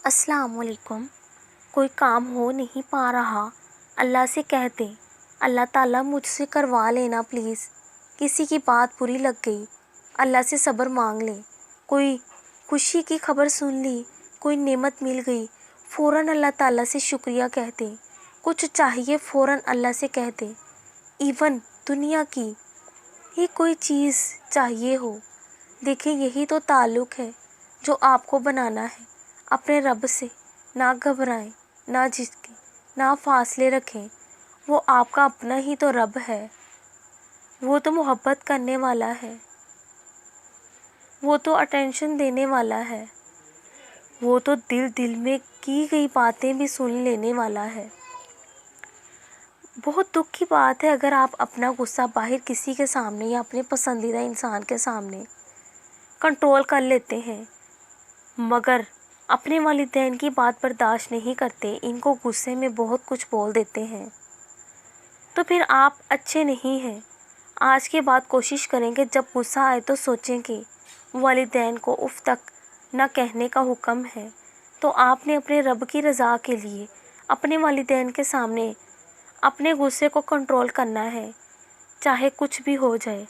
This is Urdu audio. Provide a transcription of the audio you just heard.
السلام علیکم۔ کوئی کام ہو نہیں پا رہا، اللہ سے کہہ دیں اللہ تعالیٰ مجھ سے کروا لینا پلیز۔ کسی کی بات بری لگ گئی، اللہ سے صبر مانگ لیں۔ کوئی خوشی کی خبر سن لی، کوئی نعمت مل گئی، فوراً اللہ تعالیٰ سے شکریہ کہہ دیں۔ کچھ چاہیے فوراً اللہ سے کہہ دیں۔ ایون دنیا کی ہی کوئی چیز چاہیے ہو، دیکھیں یہی تو تعلق ہے جو آپ کو بنانا ہے اپنے رب سے۔ نہ گھبرائیں، نہ جھجکیں، نہ فاصلے رکھیں۔ وہ آپ کا اپنا ہی تو رب ہے، وہ تو محبت کرنے والا ہے، وہ تو اٹینشن دینے والا ہے، وہ تو دل میں کی گئی باتیں بھی سن لینے والا ہے۔ بہت دکھ کی بات ہے اگر آپ اپنا غصہ باہر کسی کے سامنے یا اپنے پسندیدہ انسان کے سامنے کنٹرول کر لیتے ہیں، مگر اپنے والدین کی بات برداشت نہیں کرتے، ان کو غصے میں بہت کچھ بول دیتے ہیں، تو پھر آپ اچھے نہیں ہیں۔ آج کے بعد کوشش کریں کہ جب غصہ آئے تو سوچیں کہ والدین کو اف تک نہ کہنے کا حکم ہے، تو آپ نے اپنے رب کی رضا کے لیے اپنے والدین کے سامنے اپنے غصے کو کنٹرول کرنا ہے، چاہے کچھ بھی ہو جائے۔